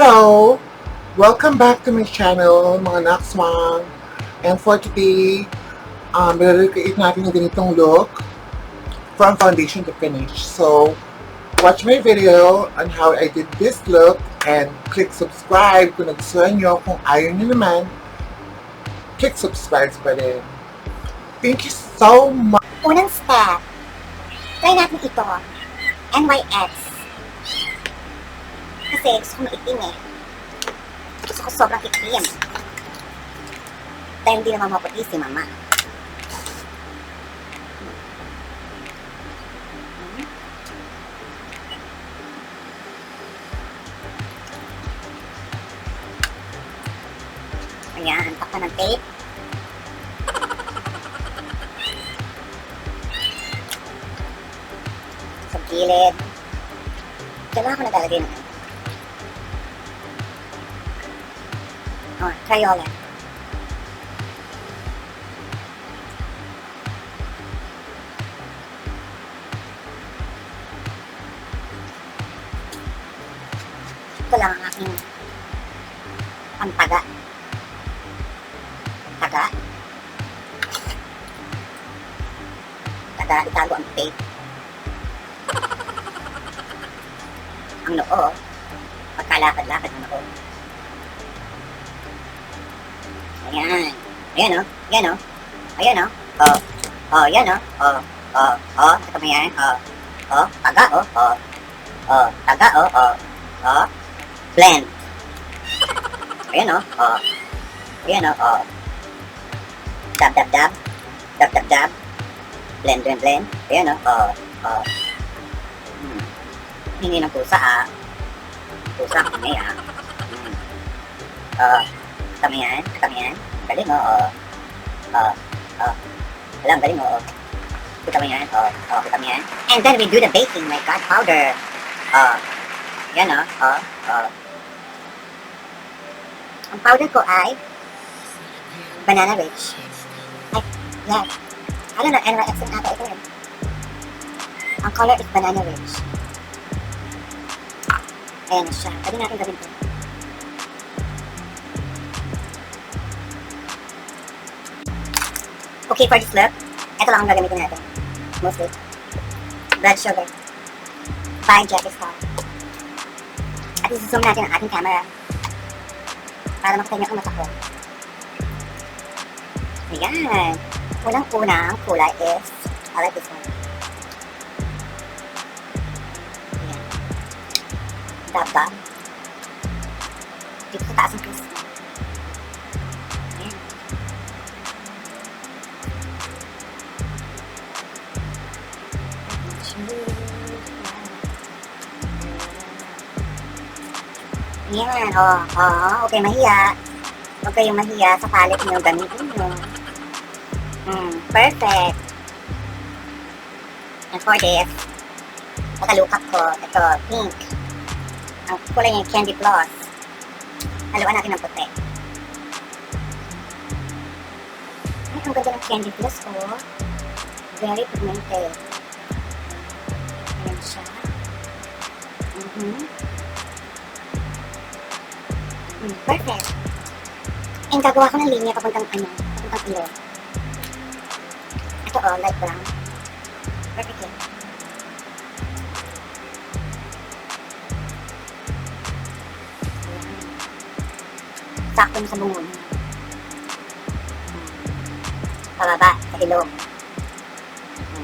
Hello! Welcome back to my channel, mga Nakswang. And for today, recreate natin yung ganitong look from foundation to finish. So, watch my video on how I did this look and click subscribe kung nagustuhan nyo. Kung ayaw nyo naman, click subscribe pa rin. Thank you so much! Unang step, try natin ito, NYX. Kasi gusto ko maitim eh. Gusto ko sobrang itim. Dahil hindi naman maputi si mama. Ayan, takpan ng tape. Sa gilid. Diyan lang ako naglalagay ng oh, Crayola. Ito lang ang aking pantaga. Taga, itago ang tape. Ang noo, pagkalakad-lakad ng noo. Ayan. Ayan o. Ayan o. Ayan o. Ayan o. Ito mo yan. Taga o. Taga o. Blend. Ayan o. Ayan o. Dab, dab, dab. Dab, dab, dab. Blend, blend, blend. Ayan o. Hindi ng pusa Pusa, hindi Kami yan. Galing mo, Alam, galing mo, Kita mo yan, kita mo yan. And then we do the baking, my God, powder. Yan Ang powder ko ay Banana Rich. Ay, yeah. I don't know, NYX yung ata ito yun. Ang color is Banana Rich. Ayan na siya. Pwede natin gawin ito. Okay, for this look, ito lang ang gagamitin natin. Mostly. Blood sugar. By Jeffree Star. At isi-zoom natin ang ating camera. Para makita nyo ang mata ko. Ayan. Unang-unang kulay is, I like this one. Ayan. Dab-dab. Dito sa taas ang kiss. Yan, okay, mahiya. Huwag kayong mahiya sa palette nyo, gamitin nyo. Perfect. And for this, nakalukap ko, ito, pink. Ang kulay niya, candy floss. Haluan natin ng puti. Ay, ang ganda ng candy floss, Very pigmented. Ayan siya. Perfect. And gagawa ko ng linya papuntang ilo. Ito light brown. Perfect yan. Sakto sa bungon. Pababa sa ilong.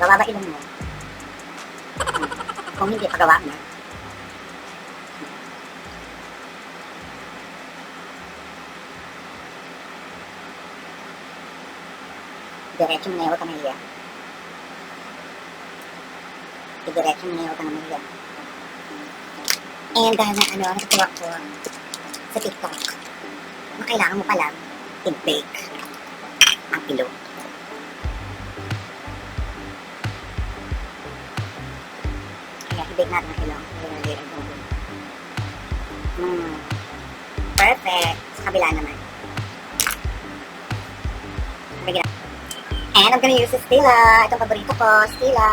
Bababa ilong mo. Kung hindi, pagawa mo. Diretso mo na yun, huwag ka mahiya. Diretso mo na yun, huwag ka na mahiya. And dahil na natutuwa ko sa TikTok, na kailangan mo palang i-bake ang pillow. Kaya i-bake natin ang pillow. Perfect. Sa kabila naman. And I'm gonna use the Stila. Itong paborito ko, Stila.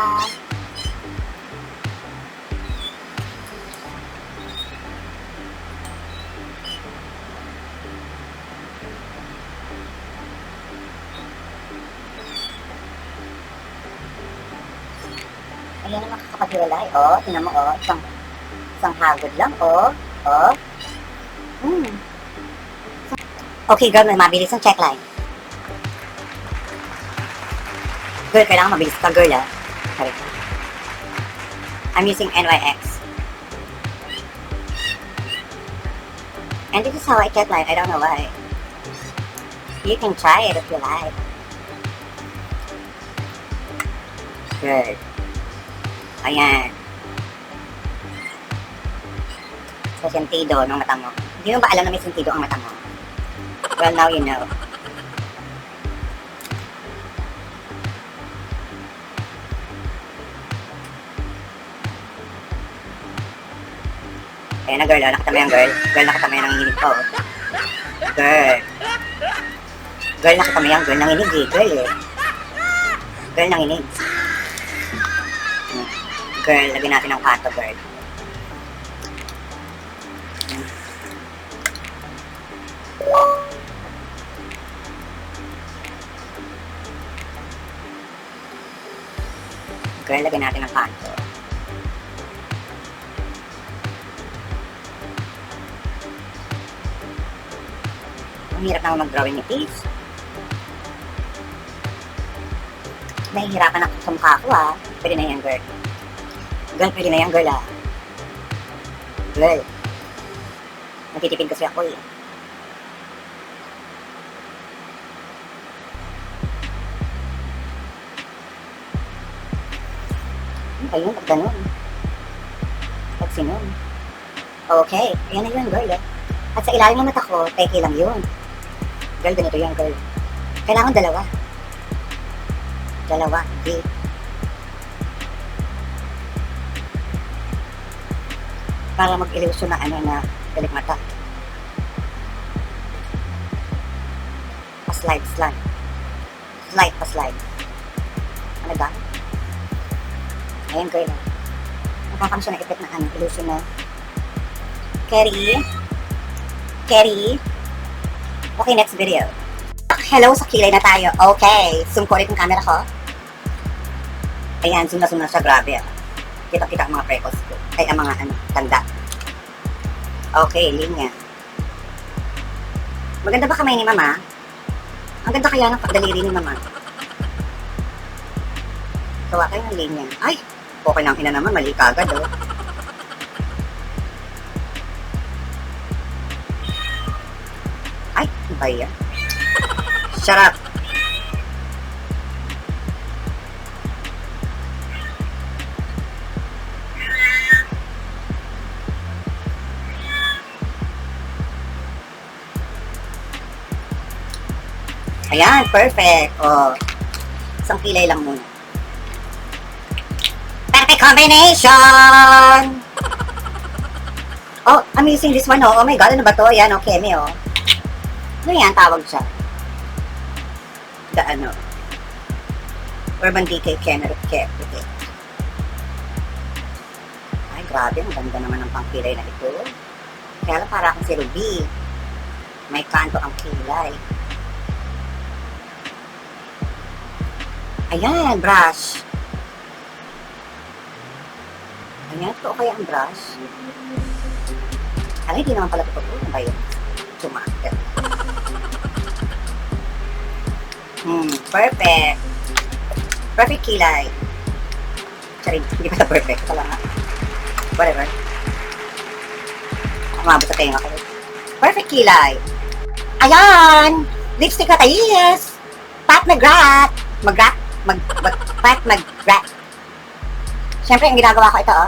hiwalay. Tingnan mo, isang hagod lang, Okay, girl, may mabilis ang checkline. Girl, kailangan mabilis ka, girl, Sorry. I'm using NYX. And this is how I checkline. I don't know why. You can try it if you like. Good. Ayan. Sa sentido ng mata mo. Hindi mo ba alam na may sentido ang mata mo? Well, now you know. Ayan na, girl. Nakita mo yan, girl. Girl, nakita mo yan, nanginginig ko. Girl. Girl, nakita mo yan, girl. Nanginig girl Girl, nanginig. Girl, lagyan natin ng pato, girl. Girl, lagyan natin ng pato. Ang hirap naman mag-drawing nipis. Nahihirapan ako sa mukha ko, Pwede na yan, girl. Girl, pwede na yan, girl, Girl. Nagtitipid kasi ako, Ayun, pag ganun. Pag sinon. Okay, ayan na yun, girl, At sa ilalim ng mata ko, peke lang yun. Girl, ganito yan, girl. Kailangan dalawa. Dalawa, okay. Para mag-illusion na na pilik mata. Pa-slide. Slide. Ano ba? Ayan, girl. Nakakam siya na ipit na illusion na. Carry. Okay, next video. Hello, sa kilay na tayo. Okay, zoom ko ulit yung camera ko. Ayan, zoom na siya. Grabe, Kita-kita ang mga freckles ko. Ay, ang mga tanda. Okay, linya. Maganda ba kamay ni Mama? Ang ganda kaya ng pagdaliri ni Mama. Gawa kayo ng linya. Ay, okay lang ina naman. Mali ka agad, Ay, ano ba yan? Shut up! Ayan, perfect. Isang kilay lang muna. Perfect combination! I'm using this one, Oh my God, ano ba to? Ayan, Kemi, Ano yan, tawag siya? The Urban Decay Care. Okay. Ay, grabe, ang ganda naman ng pangkilay na ito. Kaya lang para akong si Ruby. May kanto ang kilay. Ayan, brush. Ayan, ito kaya ang brush. Ay, hindi naman pala ito. Ano ba yun? Sumaket. Perfect. Perfect kilay. Sorry, hindi pa sa perfect. Ito lang, Whatever. Umabot sa tenga ko. Perfect kilay. Ayan! Lipstick na tayis! Pat McGrath! Pat McGrath. Siyempre, ang ginagawa ko ito,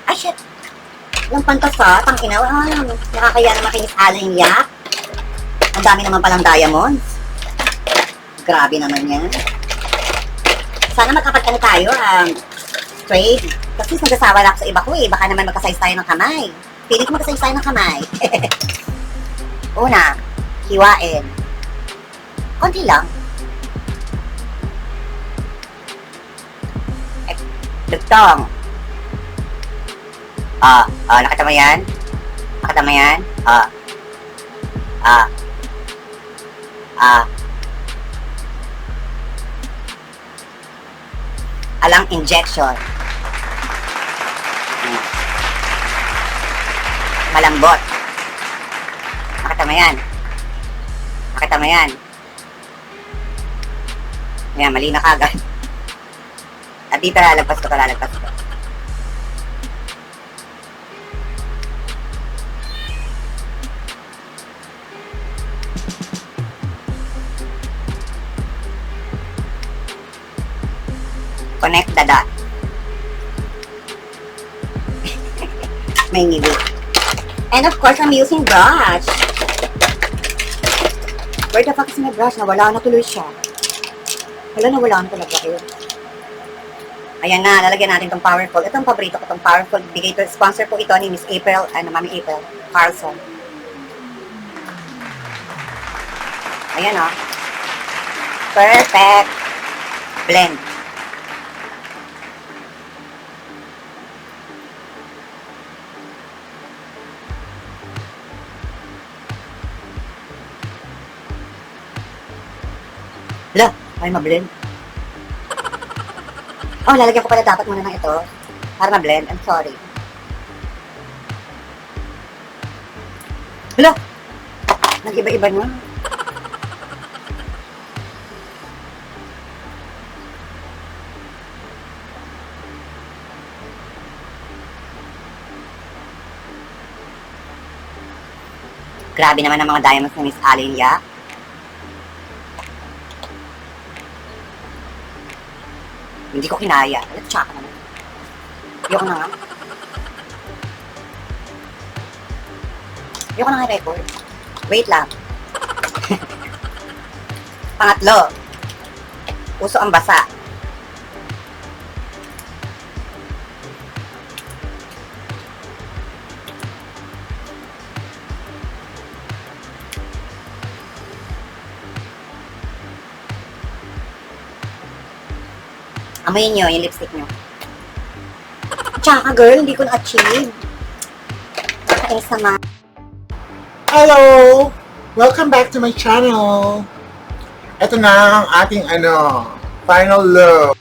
Ay, shit! Yung pantas, tangina. Nakakaya naman kinis aling yak. Ang dami naman palang diamonds. Grabe naman yan. Sana magkapag-ano tayo, trade. Kasi nagsasawa na ako sa iba ko, Baka naman magkasize tayo ng kamay. Pili ko magkasize tayo ng kamay. Una, hiwain. Konti lang. Dugtong. Nakita mo yan? Alang injection. malambot. Nakita mo yan. Nakita mo yan. Ayan, mali na kagad. At dito lalagpas ko, lalagpas ko. Connect the dot. May ngiwi. And of course, I'm using brush. Where the fuck is my brush? Nawala na tuloy siya. Wala, nawala na talaga kayo. Ayan na, lalagyan natin itong Powerful. Ito ang paborito ko, itong Powerful. Bigay ito, sponsor po ito ni Miss April, Mami April Carlson. Ayan o. Perfect. Blend. Hala, ay ma-blend. Oh, lalagyan ko pala dapat muna ng ito para ma-blend. I'm sorry. Hala, nag-iba-iba na. Grabe naman ang mga diamonds ni Miss Alia. Hindi ko kinaya. Let's check naman. Ayoko na nga. Ayoko na nga record. Wait lang. Pangatlo. Uso ang basa. Amoyin nyo yung lipstick nyo. Tsaka girl, hindi ko na-achieve. Nakakainis naman. Hello! Welcome back to my channel. Ito na ang ating final look.